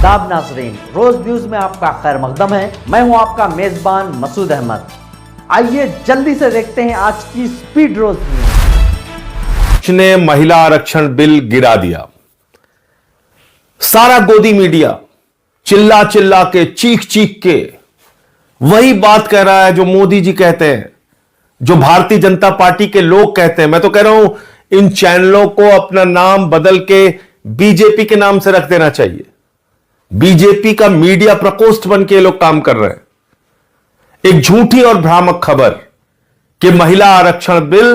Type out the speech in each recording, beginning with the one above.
आदाब नाज़रीन, रोज न्यूज में आपका खैर मकदम है। मैं हूं आपका मेजबान मसूद अहमद। आइए जल्दी से देखते हैं आज की स्पीड रोज न्यूज। ने महिला आरक्षण बिल गिरा दिया। सारा गोदी मीडिया चिल्ला चिल्ला के चीख चीख के वही बात कह रहा है जो मोदी जी कहते हैं, जो भारतीय जनता पार्टी के लोग कहते हैं। मैं तो कह रहा हूं इन चैनलों को अपना नाम बदल के बीजेपी के नाम से रख देना चाहिए। बीजेपी का मीडिया प्रकोष्ठ बन के लोग काम कर रहे हैं। एक झूठी और भ्रामक खबर कि महिला आरक्षण बिल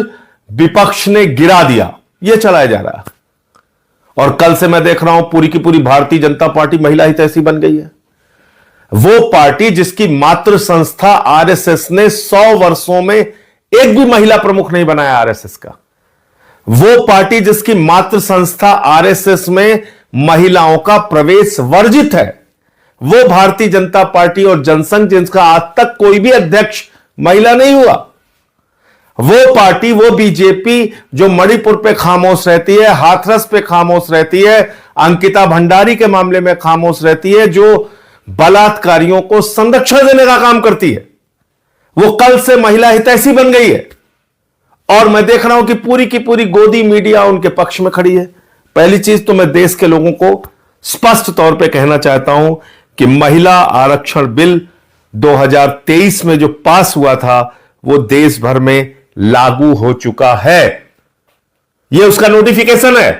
विपक्ष ने गिरा दिया, यह चलाया जा रहा है। और कल से मैं देख रहा हूं पूरी की पूरी भारतीय जनता पार्टी महिला हितैषी बन गई है। वो पार्टी जिसकी मातृ संस्था आरएसएस ने 100 वर्षों में एक भी महिला प्रमुख नहीं बनाया आरएसएस का। वो पार्टी जिसकी मातृ संस्था आरएसएस में महिलाओं का प्रवेश वर्जित है, वो भारतीय जनता पार्टी और जनसंघ जिसका आज तक कोई भी अध्यक्ष महिला नहीं हुआ। वो पार्टी, वो बीजेपी जो मणिपुर पे खामोश रहती है, हाथरस पे खामोश रहती है, अंकिता भंडारी के मामले में खामोश रहती है, जो बलात्कारियों को संरक्षण देने का काम करती है, वो कल से महिला हितैषी बन गई है। और मैं देख रहा हूं कि पूरी की पूरी गोदी मीडिया उनके पक्ष में खड़ी है। पहली चीज तो मैं देश के लोगों को स्पष्ट तौर पे कहना चाहता हूं कि महिला आरक्षण बिल 2023 में जो पास हुआ था वो देश भर में लागू हो चुका है। यह उसका नोटिफिकेशन है।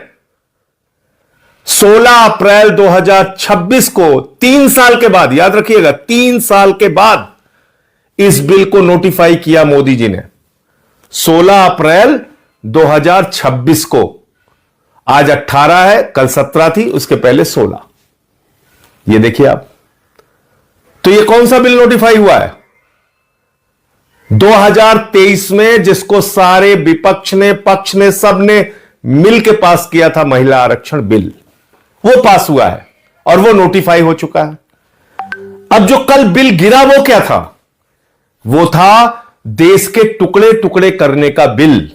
16 अप्रैल 2026 को 3 साल के बाद, याद रखिएगा 3 साल के बाद इस बिल को नोटिफाई किया मोदी जी ने। 16 अप्रैल 2026 को, आज 18 है, कल 17 थी, उसके पहले 16। ये देखिए आप, तो ये कौन सा बिल नोटिफाई हुआ है? 2023 में जिसको सारे विपक्ष ने, पक्ष ने, सब ने मिलकर पास किया था, महिला आरक्षण बिल, वो पास हुआ है और वो नोटिफाई हो चुका है। अब जो कल बिल गिरा वो क्या था? वो था देश के टुकड़े टुकड़े करने का बिल,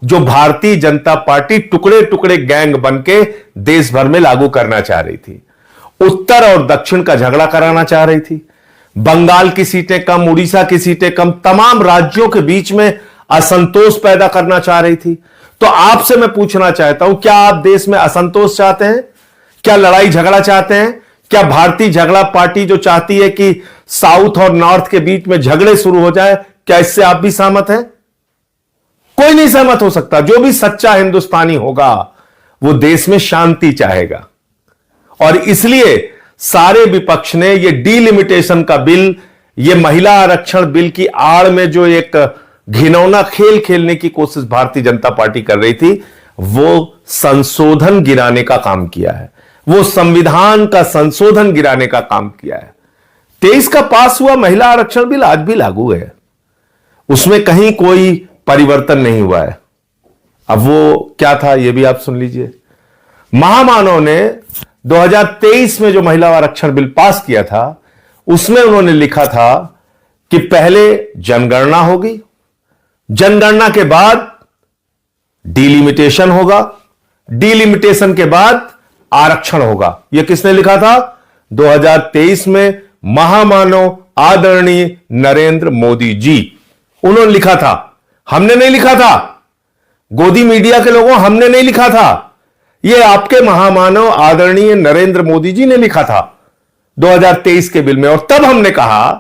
जो भारतीय जनता पार्टी टुकड़े टुकड़े गैंग बनके देश भर में लागू करना चाह रही थी। उत्तर और दक्षिण का झगड़ा कराना चाह रही थी। बंगाल की सीटें कम, उड़ीसा की सीटें कम, तमाम राज्यों के बीच में असंतोष पैदा करना चाह रही थी। तो आपसे मैं पूछना चाहता हूं, क्या आप देश में असंतोष चाहते हैं? क्या लड़ाई झगड़ा चाहते हैं? क्या भारतीय झगड़ा पार्टी जो चाहती है कि साउथ और नॉर्थ के बीच में झगड़े शुरू हो जाए, क्या इससे आप भी सहमत हैं? कोई नहीं सहमत हो सकता। जो भी सच्चा हिंदुस्तानी होगा वो देश में शांति चाहेगा। और इसलिए सारे विपक्ष ने ये डीलिमिटेशन का बिल, ये महिला आरक्षण बिल की आड़ में जो एक घिनौना खेल खेलने की कोशिश भारतीय जनता पार्टी कर रही थी, वो संशोधन गिराने का काम किया है। वो संविधान का संशोधन गिराने का काम किया है। 23 का पास हुआ महिला आरक्षण बिल आज भी लागू है, उसमें कहीं कोई परिवर्तन नहीं हुआ है। अब वो क्या था ये भी आप सुन लीजिए। महामानव ने 2023 में जो महिला आरक्षण बिल पास किया था, उसमें उन्होंने लिखा था कि पहले जनगणना होगी, जनगणना के बाद डीलिमिटेशन होगा, डीलिमिटेशन के बाद आरक्षण होगा। यह किसने लिखा था? 2023 में महामानव आदरणीय नरेंद्र मोदी जी, उन्होंने लिखा था। हमने नहीं लिखा था, गोदी मीडिया के लोगों, हमने नहीं लिखा था। यह आपके महामानव आदरणीय नरेंद्र मोदी जी ने लिखा था 2023 के बिल में। और तब हमने कहा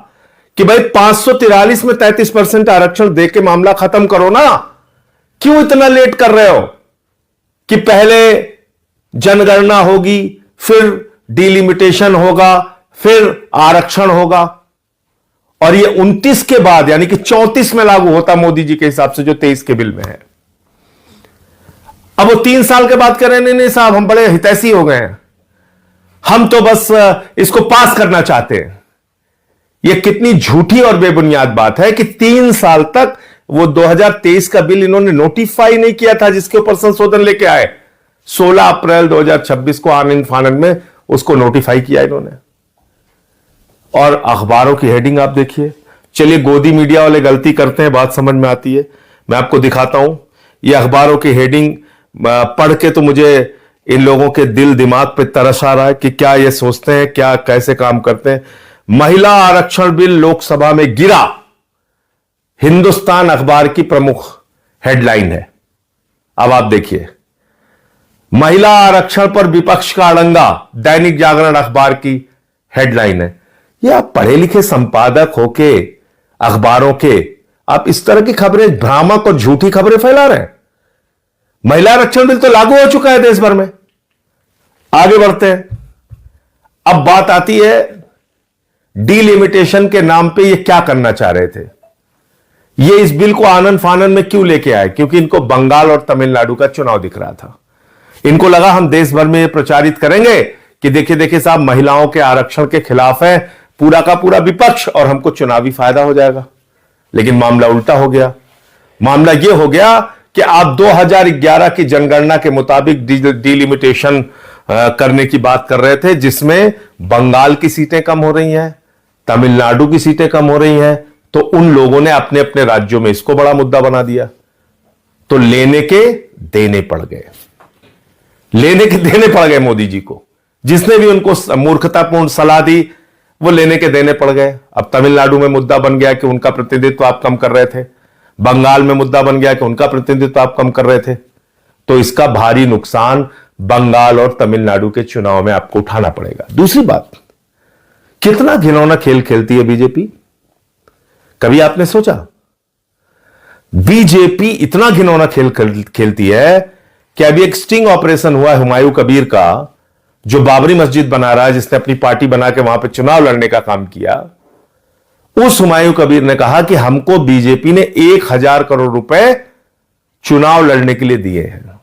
कि भाई 543 में 33% आरक्षण दे के मामला खत्म करो ना, क्यों इतना लेट कर रहे हो कि पहले जनगणना होगी, फिर डीलिमिटेशन होगा, फिर आरक्षण होगा। और ये 29 के बाद यानी कि 34 में लागू होता मोदी जी के हिसाब से, जो 23 के बिल में है। अब वो 3 साल के बाद कह रहे हैं नहीं साहब हम बड़े हितैषी हो गए हैं, हम तो बस इसको पास करना चाहते हैं। यह कितनी झूठी और बेबुनियाद बात है कि 3 साल तक वो 2023 का बिल इन्होंने नोटिफाई नहीं किया था, जिसके ऊपर संशोधन लेके आए। 16 अप्रैल 2026 को आनंद फानंद में उसको नोटिफाई किया इन्होंने। और अखबारों की हेडिंग आप देखिए। चलिए गोदी मीडिया वाले गलती करते हैं, बात समझ में आती है, मैं आपको दिखाता हूं। ये अखबारों की हेडिंग पढ़ के तो मुझे इन लोगों के दिल दिमाग पे तरस आ रहा है कि क्या ये सोचते हैं, क्या कैसे काम करते हैं। महिला आरक्षण बिल लोकसभा में गिरा, हिंदुस्तान अखबार की प्रमुख हेडलाइन है। अब आप देखिए, महिला आरक्षण पर विपक्ष का अड़ंगा, दैनिक जागरण अखबार की हेडलाइन है। ये आप पढ़े लिखे संपादक होके अखबारों के, आप इस तरह की खबरें, भ्रामक और झूठी खबरें फैला रहे हैं। महिला आरक्षण बिल तो लागू हो चुका है देश भर में। आगे बढ़ते हैं। अब बात आती है डीलिमिटेशन के नाम पे ये क्या करना चाह रहे थे। ये इस बिल को आनन फानन में क्यों लेके आए? क्योंकि इनको बंगाल और तमिलनाडु का चुनाव दिख रहा था। इनको लगा हम देश भर में प्रचारित करेंगे कि देखिए देखिए साहब, महिलाओं के आरक्षण के खिलाफ है पूरा का पूरा विपक्ष और हमको चुनावी फायदा हो जाएगा। लेकिन मामला उल्टा हो गया। मामला यह हो गया कि आप 2011 की जनगणना के मुताबिक डीलिमिटेशन करने की बात कर रहे थे, जिसमें बंगाल की सीटें कम हो रही हैं, तमिलनाडु की सीटें कम हो रही हैं। तो उन लोगों ने अपने अपने राज्यों में इसको बड़ा मुद्दा बना दिया। तो लेने के देने पड़ गए, लेने के देने पड़ गए मोदी जी को। जिसने भी उनको मूर्खतापूर्ण सलाह दी वो लेने के देने पड़ गए। अब तमिलनाडु में मुद्दा बन गया कि उनका प्रतिनिधित्व आप कम कर रहे थे, बंगाल में मुद्दा बन गया कि उनका प्रतिनिधित्व आप कम कर रहे थे। तो इसका भारी नुकसान बंगाल और तमिलनाडु के चुनाव में आपको उठाना पड़ेगा। दूसरी बात, कितना घिनौना खेल खेलती है बीजेपी। कभी आपने सोचा बीजेपी इतना घिनौना खेल खेलती है कि अभी एक स्टिंग ऑपरेशन हुआ हुमायूं कबीर का, जो बाबरी मस्जिद बना रहा है, जिसने अपनी पार्टी बना के वहां पे चुनाव लड़ने का काम किया। उस हुमायूं कबीर ने कहा कि हमको बीजेपी ने 1000 करोड़ रुपए चुनाव लड़ने के लिए दिए हैं,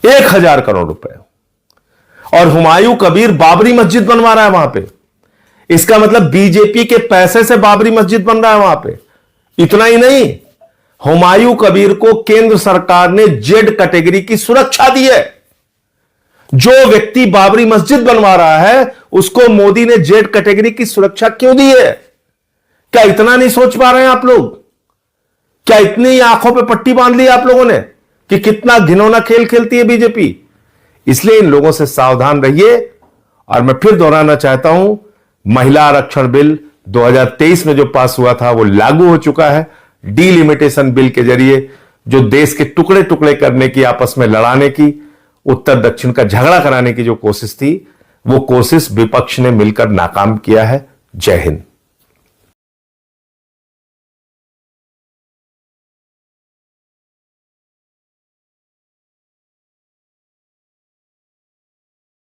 1000 करोड़ रुपए। और हुमायूं कबीर बाबरी मस्जिद बनवा रहा है वहां पे। इसका मतलब बीजेपी के पैसे से बाबरी मस्जिद बन रहा है वहां पे। इतना ही नहीं, हुमायूं कबीर को केंद्र सरकार ने जेड कैटेगरी की सुरक्षा दी है। जो व्यक्ति बाबरी मस्जिद बनवा रहा है उसको मोदी ने जेड कैटेगरी की सुरक्षा क्यों दी है? क्या इतना नहीं सोच पा रहे हैं आप लोग? क्या इतनी आंखों पे पट्टी बांध ली आप लोगों ने कि कितना घिनौना खेल खेलती है बीजेपी? इसलिए इन लोगों से सावधान रहिए। और मैं फिर दोहराना चाहता हूं, महिला आरक्षण बिल 2023 में जो पास हुआ था वो लागू हो चुका है। डीलिमिटेशन बिल के जरिए जो देश के टुकड़े टुकड़े करने की, आपस में लड़ाने की, उत्तर दक्षिण का झगड़ा कराने की जो कोशिश थी, वो कोशिश विपक्ष ने मिलकर नाकाम किया है। जय हिंद।